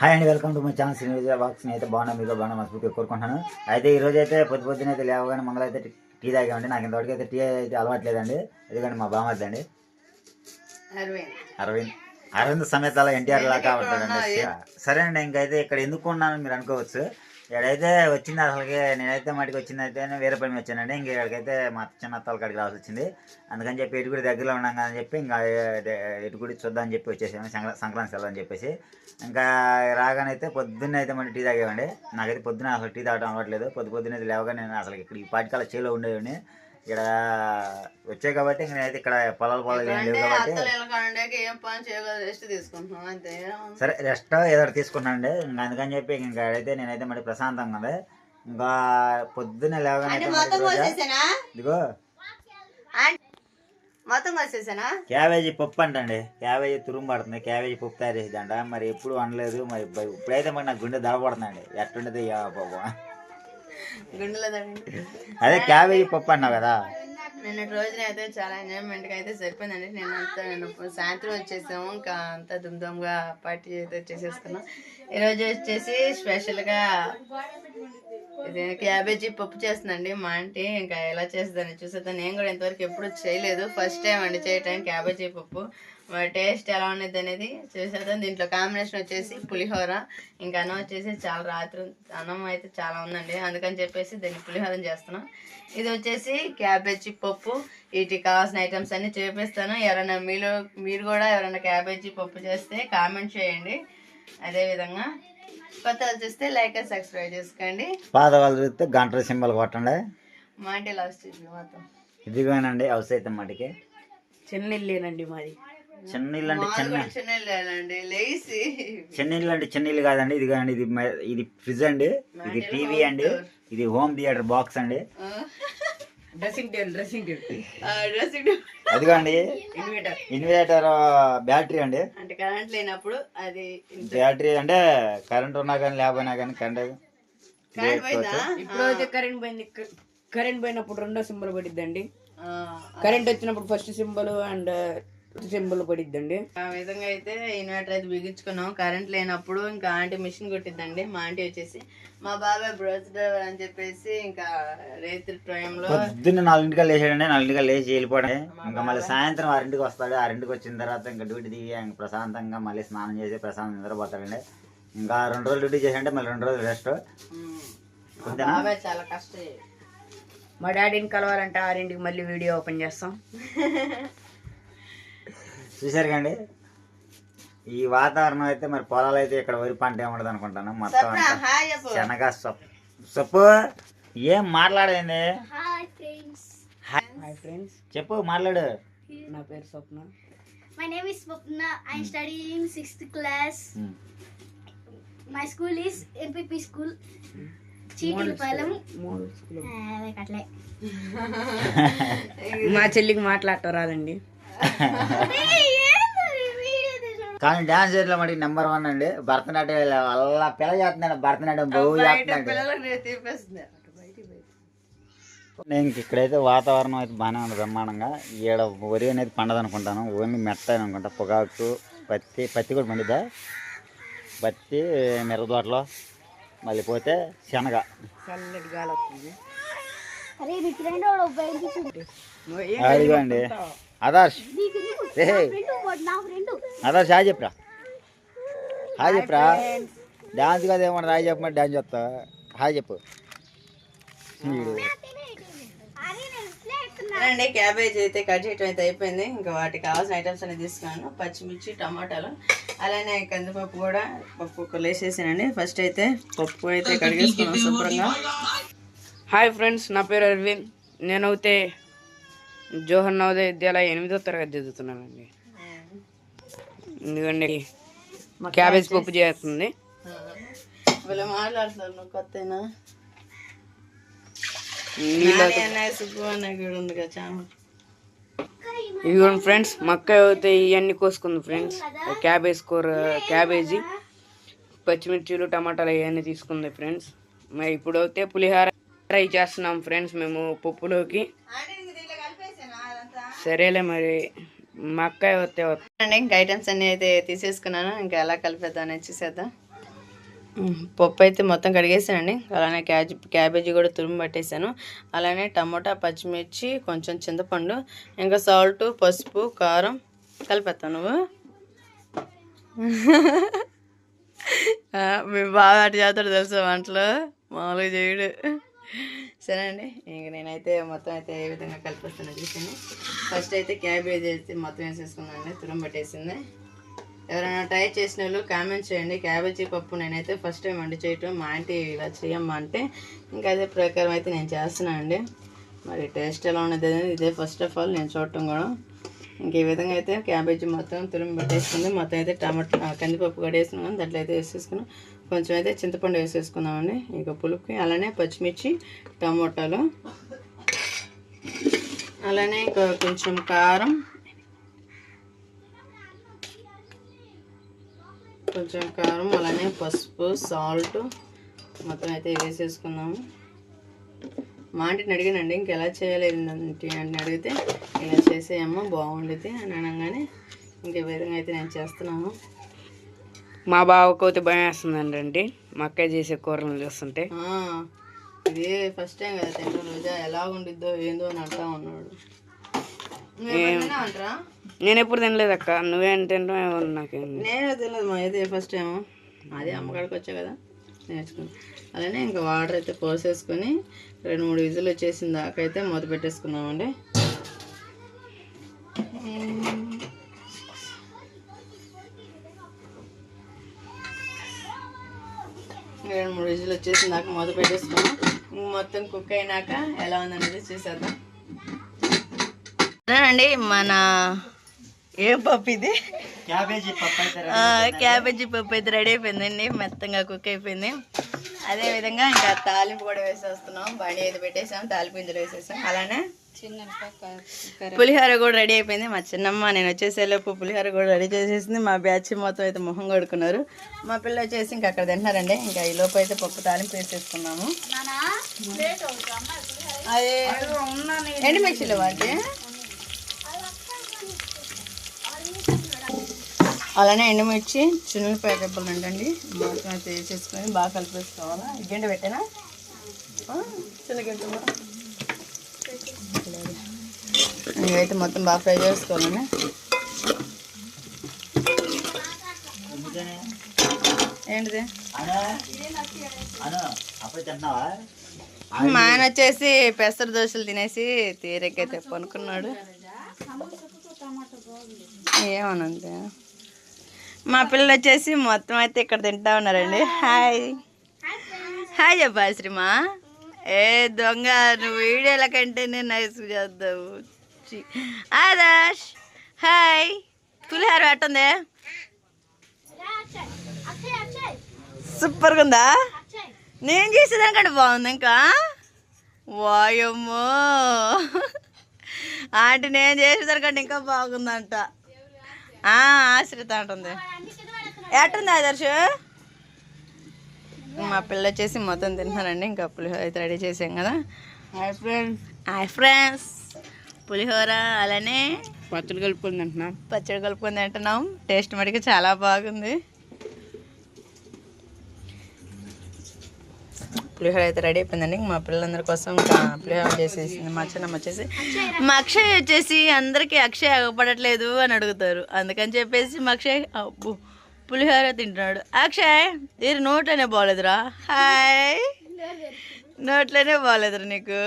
Hi అండి, welcome to my channel Srinivasa బాక్స్ని. అయితే బాగున్నా, మీకు బాగున్నా మనస్ఫూర్తిగా కోరుకుంటున్నాను. అయితే ఈరోజు అయితే పొద్దున అయితే లేవగానే మంగళ అయితే టీ తాగామండి. నాకు ఇంతవరకు అయితే టీ అయితే అలవాట్లేదండి. ఎందుకంటే మా బామర్ది అండి అరవింద్ సమేతాల ఎన్టీఆర్ లాగా ఉంటాడండి. సరే అండి, ఇంకైతే ఇక్కడ ఎందుకు ఉన్నాను మీరు అనుకోవచ్చు. ఇక్కడైతే వచ్చింది అసలుకి నేనైతే మటుకు వచ్చింది అయితే వేరే పని వచ్చానండి. ఇంక ఇక్కడికైతే మా చిన్న అత్తల కాడికి రావాల్సి వచ్చింది. అందుకని చెప్పి ఎటుగుడి దగ్గరలో ఉన్నాం అని చెప్పి ఇంకా ఎటుగుడి చూద్దామని చెప్పి వచ్చేసాము, సంక్రాంతి సెలవు అని చెప్పేసి. ఇంకా రాగానైతే పొద్దున్న అయితే మళ్ళీ టీ తాగేవండి. నాకైతే పొద్దున్న అసలు టీ తాగడం అవ్వట్లేదు. పొద్దున్నే లేవగానే నేను అసలు ఇక్కడ ఈ పాటికాల చేలో ఉండేవాడిని. ఇక్కడ వచ్చాయి కాబట్టి నేనైతే ఇక్కడ పొలాలు ఏం లేవు కాబట్టి సరే రెస్ట్ ఏదో తీసుకున్నానండి. ఇంకా అందుకని చెప్పి ఇంకా అయితే నేనైతే మరి ప్రశాంతంగా ఉంది. ఇంకా పొద్దున్నే లేవగానే ఇదిగో క్యాబేజీ పప్పు అంటండి. క్యాబేజీ తురుము పడుతుంది, క్యాబేజీ పప్పు తయారు చేసేదంట. మరి ఎప్పుడు అనలేదు, మరి ఇప్పుడైతే మరి నాకు గుండె దడపడుతుందండి. ఎట్టుండదు అదే క్యాబేజీ పప్పు అన్నావు కదా. నిన్నటి రోజున అయితే చాలా ఎంజాయ్మెంట్గా అయితే సరిపోయిందండి. నేను సాయంత్రం వచ్చేసాము, ఇంకా అంతా దుమ్గా పార్టీ అయితే చేసేసుకున్నాం. ఈరోజు వచ్చేసి స్పెషల్గా ఇది క్యాబేజీ పప్పు చేస్తుందండి మా ఆంటీ. ఇంకా ఎలా చేస్తుందని చూసేద్దాం. నేను కూడా ఇంతవరకు ఎప్పుడు చేయలేదు, ఫస్ట్ టైం అండి చేయటం క్యాబేజీ పప్పు. టేస్ట్ ఎలా ఉండేది అనేది చూసేద్దాం. దీంట్లో కాంబినేషన్ వచ్చేసి పులిహోర, ఇంకా అన్నం వచ్చేసి చాలా రాత్రి అన్నం అయితే చాలా ఉందండి, అందుకని చెప్పేసి దీన్ని పులిహోర చేస్తున్నాం. ఇది వచ్చేసి క్యాబేజీ పప్పు. వీటికి కావాల్సిన ఐటమ్స్ అన్ని చూపిస్తాను. ఎవరైనా మీరు కూడా ఎవరైనా క్యాబేజీ పప్పు చేస్తే కామెంట్ చేయండి. అదేవిధంగా కొత్త వాళ్ళు చూస్తే లైక్ అండ్ సబ్స్క్రైబ్ చేసుకోండి. పాత వాళ్ళు చూస్తే గంట సింబల్ కొట్టండి. మా ఇంటి లాస్ట్ మొత్తం ఇదిగోనండి హౌస్ అయితే మాటికి చెన్నెళ్ళేనండి మాది. చెన్నీళ్ళు అంటే చెన్నీళ్ళు అంటే చెన్నీళ్ళు కాదండి. ఇది కాదండి, ఇది ఫ్రిడ్జ్ అండి, ఇది టీవీ అండి, ఇది హోమ్ థియేటర్ బాక్స్ అండి, అదిగోండి ఇన్వర్టర్ బ్యాటరీ అండి. అంటే కరెంట్ లేనప్పుడు అది బ్యాటరీ అంటే కరెంట్ ఉన్నా కానీ లేకపోయినా కానీ ఇప్పుడైతే కరెంట్ పోయినప్పుడు రెండో సింబల్ పడిద్దండి. కరెంట్ వచ్చినప్పుడు ఫస్ట్ సింబల్ అండ్ సింబల్ పడిద్దండి. ఆ విధంగా అయితే ఇన్వర్టర్ అయితే బిగించుకున్నాం. కరెంట్ లేనప్పుడు ఇంకా ఆంటీ మిషన్ కొట్టిద్దండి. మా ఆంటీ వచ్చేసి మా బాబాయ్ బ్రష్ డ్రైవర్ అని చెప్పేసి ఇంకా రైతు టైంలో పొద్దున్న 4 లేచాడండి. 4 లేచి వెళ్ళిపోవడం. ఇంకా మళ్ళీ సాయంత్రం 6 వస్తాడు. 6 వచ్చిన తర్వాత ఇంకా డ్యూటీ దిగి ఇంకా ప్రశాంతంగా మళ్ళీ స్నానం చేసి ప్రశాంతంగా నిద్రపోతాడండి. ఇంకా 2 రోజులు డ్యూటీ చేసాడంటే మళ్ళీ 2 రోజులు రెస్ట్. బాబాయ్ చాలా కష్టం. మా డాడీని కలవాలంటే 6 మళ్ళీ వీడియో ఓపెన్ చేస్తాం. చూసారు కండి ఈ వాతావరణం అయితే. మరి పొలాలు అయితే ఇక్కడ వరి పంట ఏముండదు అనుకుంటాను. మొత్తం శనగ సొప్పు. ఏం మాట్లాడేంది? హాయ్ ఫ్రెండ్స్, చెప్పు, మాట్లాడు. నా పేరు Swapna. My name is Swapna. I studying 6th class. My school is MPP school, Chitilapalem. అట్లే మా చెల్లికి మాట్లాడటం రాదండి, కానీ డాన్స్ చేయడంలో మటుకు నెంబర్ 1 అండి. భరతనాట్యం అలా పిల్ల చేస్తున్నాడు. భరతనాట్యం బహు చేస్తున్నాడు. నేను ఇక్కడైతే వాతావరణం అయితే బాగానే ఉంది, బ్రహ్మాండంగా. ఈడ వరి అనేది పండదు అనుకుంటాను, ఓన్లీ మెత్త అనుకుంటా. పొగాకు, పత్తి కూడా పండిద్దా. పత్తి మిరపతోటలో మళ్ళీ పోతే శనగ. చల్లటి గాలి వస్తుంది. అదిగోండి ఆదర్శ్. ఆదర్శ్ హాయ్ చెప్పరా, హాయ్ చెప్పరా. డాన్స్ కదా ఏమన్నా హాయ్ చెప్పమంటే డాన్స్ చేస్తా. హాయ్ చెప్పు. అండి క్యాబేజ్ అయితే కట్ చేయడం అయితే అయిపోయింది. ఇంకా వాటికి కావాల్సిన ఐటమ్స్ అనేది తీసుకున్నాను. పచ్చిమిర్చి, టమాటాలు, అలానే కందిపప్పు కూడా పప్పు వేసేసానండి. ఫస్ట్ అయితే పప్పు అయితే కడిగేసుకున్నాను శుభ్రంగా. హాయ్ ఫ్రెండ్స్, నా పేరు అరవింద్. నేనైతే జోహర్ నవోదయ విద్యాలయ 8వ తరగతి చదువుతున్నానండి. ఎందుకంటే క్యాబేజ్ పప్పు చేస్తుంది. మాట్లాడుతున్నాను కొత్తనా ఇదిగోండి ఫ్రెండ్స్, మక్క అయితే ఇవన్నీ కోసుకుంది ఫ్రెండ్స్. క్యాబేజ్ కూర, క్యాబేజీ, పచ్చిమిర్చిలు, టమాటాలు ఇవన్నీ తీసుకుంది ఫ్రెండ్స్. మరి ఇప్పుడు అయితే పులిహోర ట్రై చేస్తున్నాం ఫ్రెండ్స్ మేము పప్పులోకి. సరేలే మరి మా అక్క వస్తే ఇంకా ఐటమ్స్ అన్నీ అయితే తీసేసుకున్నాను. ఇంకా ఎలా కలిపేద్దాం అనేది చూసేద్దాం. పప్పు అయితే మొత్తం కడిగేసానండి. అలానే క్యాబేజీ కూడా తురుము పట్టేసాను. అలానే టమోటా, పచ్చిమిర్చి, కొంచెం చింతపండు, ఇంకా సాల్ట్, పసుపు, కారం కలిపేస్తాను. నువ్వు మీ బాగా అటు చేస్తాడు తెలుసా వంటలు, మామూలుగా చేయడు. సరే అండి, ఇంక నేనైతే మొత్తం అయితే ఏ విధంగా కలిపేస్తాను చూసాను. ఫస్ట్ అయితే క్యాబేజీ అయితే మొత్తం వేసేసుకున్నాను, తురుము పట్టేసింది. ఎవరైనా ట్రై చేసిన వాళ్ళు కామెంట్ చేయండి. క్యాబేజీ పప్పు నేనైతే ఫస్ట్ టైం వండి చేయటం, మా ఆంటీ ఇలా చేయమ్మా అంటే ఇంకా అదే ప్రకారం అయితే నేను చేస్తున్నాను అండి. మరి టేస్ట్ ఎలా ఉన్నది ఇదే ఫస్ట్ ఆఫ్ ఆల్ నేను చూడటం కూడా. ఇంక ఈ విధంగా అయితే క్యాబేజీ మొత్తం తురుము పెట్టేసుకుంది. మొత్తం అయితే టమాటా కందిపప్పు కడిగేసుకున్నాం, దాంట్లో అయితే వేసేసుకున్నాం. కొంచెం అయితే చింతపండు వేసేసుకుందామండి ఇక పులుపుకి. అలానే పచ్చిమిర్చి, టమోటాలు, అలానే కొంచెం కారం, అలానే పసుపు, సాల్ట్ మొత్తం అయితే వేసేసుకున్నాము. మా ఆంటీని అడిగానండి ఇంకెలా చేయాలి అని అడిగితే ఇలా చేసేయమ్మా బాగుండేది అని అనగానే ఇంకే విధంగా అయితే నేను చేస్తున్నాను. మా బావకు అయితే భయం వేస్తుందండి మా అక్క చేసే కూరలు చూస్తుంటే. ఇది ఫస్ట్ టైం కదా తింటాం, రోజా ఎలా ఉండిద్దో ఏందో అని అంటా ఉన్నాడు. అంటారా? నేను ఎప్పుడు తినలేదు అక్క, నువ్వేం తింటావు నాకేం. నేను తినలేదు మా అయితే ఫస్ట్ టైం, అదే అమ్మకాడికి వచ్చా కదా నేర్చుకుని. అలానే ఇంకా వాటర్ అయితే పోసేసుకొని 2-3 విజులు వచ్చేసిన దాకా అయితే మూత పెట్టేసుకున్నామండి. 2-3 విజులు వచ్చేసిన దాకా మూత పెట్టేసుకున్నాం. మొత్తం కుక్ అయినాక ఎలా ఉందనేది చూసేద్దాం. అదేనండి మన ఏం పప్పు ఇది, క్యాబేజీ పప్పు అయితే రెడీ అయిపోయిందండి, మెత్తంగా కుక్ అయిపోయింది. అదేవిధంగా ఇంకా తాలింపు కూడా వేసేస్తున్నాం. బండి అయితే పెట్టేసాం, తాలింపు ఇందులో వేసేసాం. అలానే పులిహోర కూడా రెడీ అయిపోయింది. మా చిన్నమ్మ నేను వచ్చేసేలోపు పులిహోర కూడా రెడీ చేసేసింది. మా బ్యాచ్ మొత్తం అయితే మొహం కొడుకున్నారు. మా పిల్ల వచ్చేసి ఇంకా అక్కడ తింటున్నారండి. ఇంకా ఈ లోపు అయితే పప్పు తాలింపు వేసేసుకున్నాము. అది ఎండుమిర్చిలో వాటి అలానే ఎండుమిర్చి, చిన్నపాయ రెబ్బలు అంటండి మొత్తం అయితే వేసేసుకొని బాగా కలిపేసుకోవాలా. గంట పెట్టానా చిన్న గంట ఇవైతే మొత్తం బాగా ఫ్రై చేసుకోవాలండి. ఏంటిది మా ఆయన వచ్చేసి పెసర దోశలు తినేసి తీరెక్కైతే పనుకున్నాడు. ఏమనంతే మా పిల్లలు వచ్చేసి మొత్తం అయితే ఇక్కడ తింటా ఉన్నారండి. హాయ్ హాయ్ చెప్పాలి శ్రీమా. ఏ దొంగ నువ్వు వీడియోల కంటేనే నైస్ చేద్దావు. ఆదాష్ హాయ్. పులిహార ఎట్టుంది? సూపర్గా ఉందా? నేను చేసేదానికంటే బాగుంది. ఇంకా వాయమ్మో ఆంటీ నేను చేసేదానికంటే ఇంకా బాగుందంట. ఆశ్రిత అంటుంది. ఎట్టుంది ఆదర్శ్? మా పిల్ల వచ్చేసి మొత్తం తింటున్నారండి. ఇంకా పులిహోర అయితే రెడీ చేసాం కదా. హాయ్ ఫ్రెండ్స్ పులిహోర అలానే పచ్చడి కలుపుకొని తింటున్నాం. టేస్ట్ మటుకు చాలా బాగుంది. పులిహోర అయితే రెడీ అయిపోయిందండి. మా పిల్లలందరి కోసం ఇంకా పులిహోర చేసేసింది. మా చిన్నమ్మ వచ్చేసి మా అక్షయ్ వచ్చేసి అందరికీ అక్షయ్ అగపడట్లేదు అని అడుగుతారు. అందుకని చెప్పేసి మా అక్షయ్ అబ్బు పులిహోర తింటున్నాడు. అక్షయ్ ఇది నోట్లోనే బాగోలేదురా. హాయ్ నోట్లోనే బాగోలేదురా నీకు.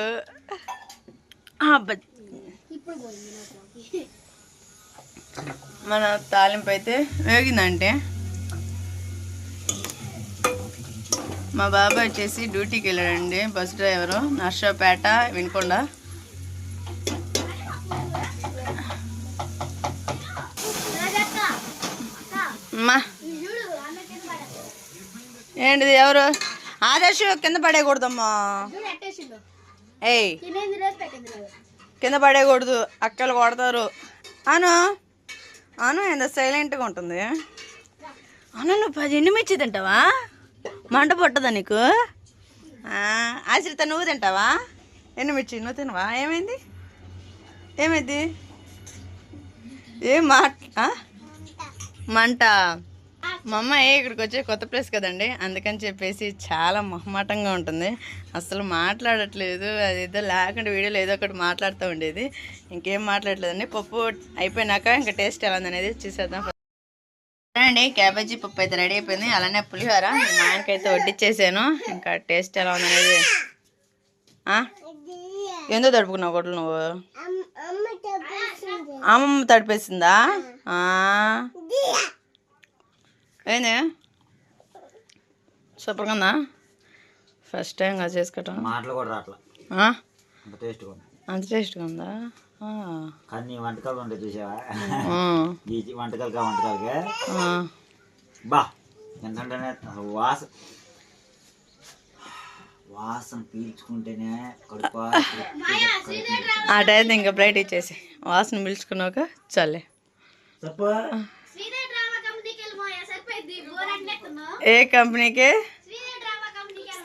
మన తాలింపు అయితే వేగిందంటే మా బాబాయ్ వచ్చేసి డ్యూటీకి వెళ్ళాడండి. Bus driver, Narsapeta, Vinukonda. అమ్మా ఏంటిది? ఎవరు? ఆదర్శ్ కింద పడేయకూడదమ్మా. ఏయ్ కింద పడేయకూడదు, అక్కలు కొడతారు. అను అను ఎంత సైలెంట్గా ఉంటుంది. అను నువ్వు 10 ఎండుమిర్చి తింటావా? మంట పట్టదా నీకు? ఆశ్రిత నువ్వు తింటావా ఎండుమిర్చి? నువ్వు తినవా? ఏమైంది? ఏమైంది? ఏం మంట మా అమ్మ ఇక్కడికి వచ్చే కొత్త ప్లేస్ కదండి, అందుకని చెప్పేసి చాలా మొహమాటంగా ఉంటుంది, అసలు మాట్లాడట్లేదు. అదేదో లేకుండా వీడియోలో ఏదో ఒకటి మాట్లాడుతూ ఉండేది, ఇంకేం మాట్లాడలేదండి. పప్పు అయిపోయినాక ఇంకా టేస్ట్ ఎలా ఉందనేది చూసేద్దాం. అండి క్యాబేజీ పప్పు అయితే రెడీ అయిపోయింది, అలానే పులిహోర మా ఆయనకైతే వడ్డిచ్చేసాను. ఇంకా టేస్ట్ ఎలా ఉందనేది. ఎందుకు తడుపుకున్నావు గొడ్లు నువ్వు? అమ్మమ్మ తడిపేసిందా? ఏంది సూపర్గా ఉందా? ఫస్ట్ టైం కదా చేసుకోవటం. మాటలు కూడా రావట్లా, అంత టేస్ట్గా ఉంది. అంత టేస్ట్గా ఉందా? కానీ వంటకాలు ఉంటాయి చూసావా, ఈ వంటకాలకే బా ఎందుకంటేనే అసలు వాసన పీల్చుకుంటేనే కడుపా. ఆ టైం ఇంకా ప్లేట్ ఇచ్చేసి వాసన పీల్చుకున్నాక చల్లే. ఏ కంపెనీకి?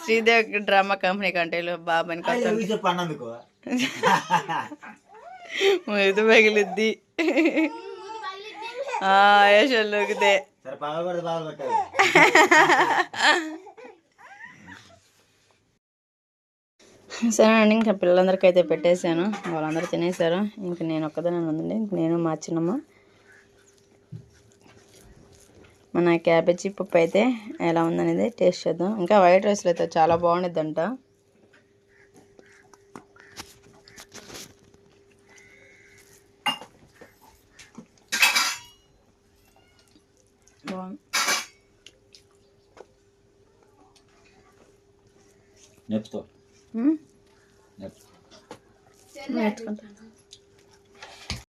శ్రీదేవి డ్రామా కంపెనీ కంటే బాబాని చెప్పన్నందుకు ఇది పగిలిద్ది ఏషల్లోకితే. సరే పగలకూడదు, బాగా కొట్టాలి. సరే అండి, ఇంకా పిల్లలందరికీ అయితే పెట్టేశాను, వాళ్ళందరూ తినేశారు. ఇంక నేను ఒక్కదానే ఉందండి, ఇంక నేను మా చిన్నమ్మ. మన క్యాబేజీ పప్పు అయితే ఎలా ఉందనేది టేస్ట్ చేద్దాం. ఇంకా వైట్ రైస్లో అయితే చాలా బాగుండిద్దంట. బాగుంది. నెప్తో నేర్చుకుంటాను.